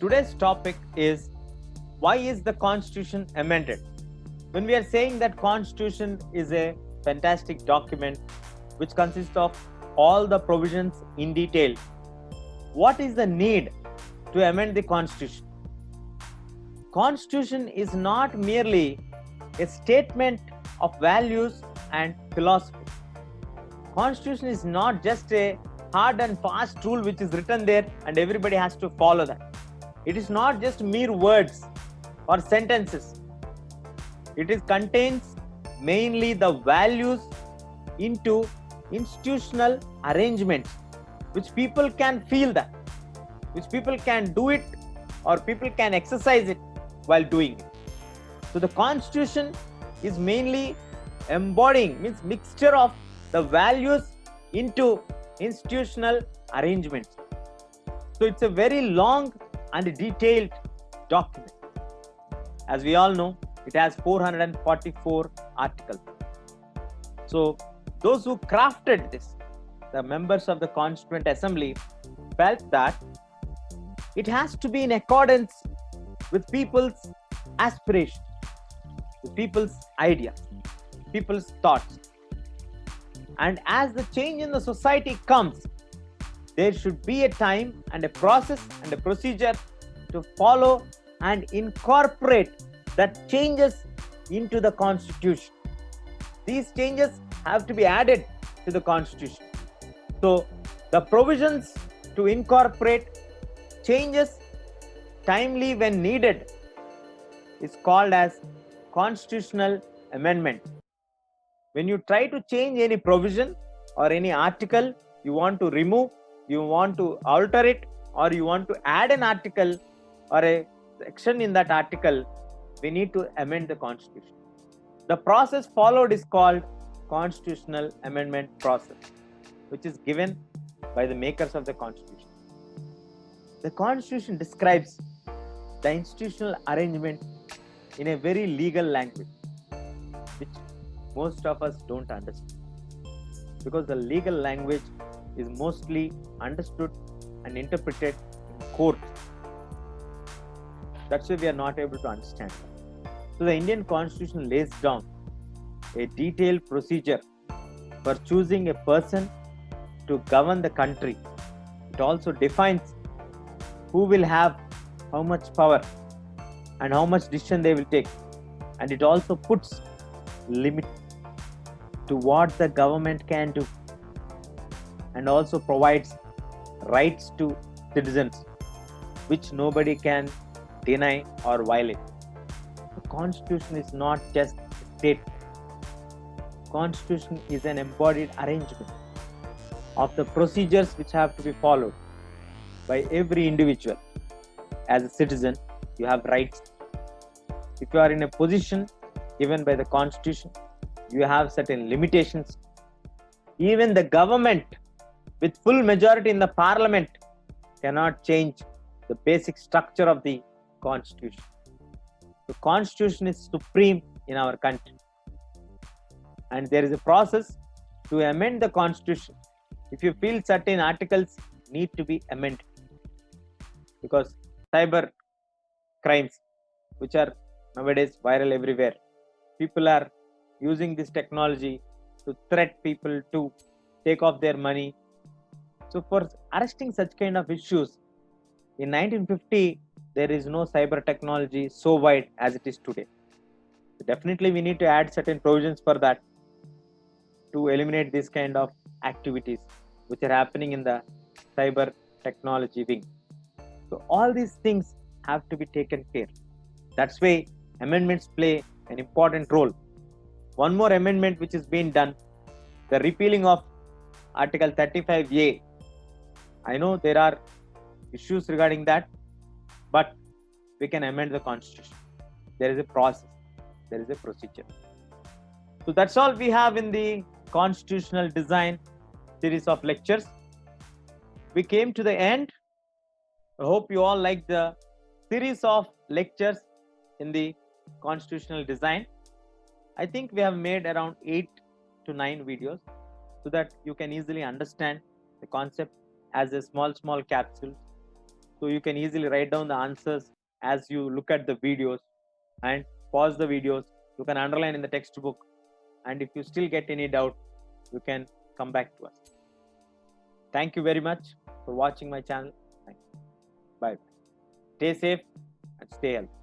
today's topic is, why is the Constitution amended? When we are saying that Constitution is a fantastic document which consists of all the provisions in detail, what is the need to amend the Constitution? Constitution is not merely a statement of values and philosophy. Constitution is not just a hard and fast rule which is written there and everybody has to follow that. It is not just mere words or sentences. It contains mainly the values into institutional arrangements which people can feel that, which people can do it or people can exercise it while doing it. So the Constitution is mainly embodying, means mixture of the values into institutional arrangements. So it's a very long and detailed document. As we all know, it has 444 articles. So those who crafted this, the members of the Constituent Assembly, felt that it has to be in accordance with people's aspirations, with people's ideas, people's thoughts. And as the change in the society comes, there should be a time and a process and a procedure to follow and incorporate that changes into the Constitution. These changes have to be added to the Constitution. So the provisions to incorporate changes timely when needed is called as constitutional amendment. When you try to change any provision or any article, you want to remove, you want to alter it, or you want to add an article or a section in that article, we need to amend the Constitution. The process followed is called constitutional amendment process, which is given by the makers of the Constitution. The Constitution describes the institutional arrangement in a very legal language, which most of us don't understand, because the legal language is mostly understood and interpreted in courts. That's why we are not able to understand. So the Indian Constitution lays down a detailed procedure for choosing a person to govern the country. It also defines who will have how much power and how much decision they will take. And it also puts limit to what the government can do, and also provides rights to citizens which nobody can deny or violate. The Constitution is not just a statement. Constitution is an embodied arrangement of the procedures which have to be followed by every individual. As a citizen, you have rights. If you are in a position given by the Constitution, you have certain limitations. Even the government with full majority in the parliament cannot change the basic structure of the Constitution. The Constitution is supreme in our country. And there is a process to amend the Constitution. If you feel certain articles need to be amended, because cyber crimes, which are nowadays viral everywhere, people are using this technology to threat people to take off their money. So for arresting such kind of issues, in 1950, there is no cyber technology so wide as it is today. So definitely we need to add certain provisions for that, to eliminate this kind of activities which are happening in the cyber technology wing. So all these things have to be taken care. That's why amendments play an important role. One more amendment which is being done, the repealing of Article 35A. I know there are issues regarding that, but we can amend the Constitution. There is a process, there is a procedure. So that's all we have in the constitutional design series of lectures. We came to the end. I hope you all like the series of lectures in the constitutional design. I think we have made around 8 to 9 videos so that you can easily understand the concept as a small capsule. So you can easily write down the answers as you look at the videos and pause the videos. You can underline in the textbook. And if you still get any doubt, you can come back to us. Thank you very much for watching my channel. Thanks. Bye. Stay safe and stay healthy.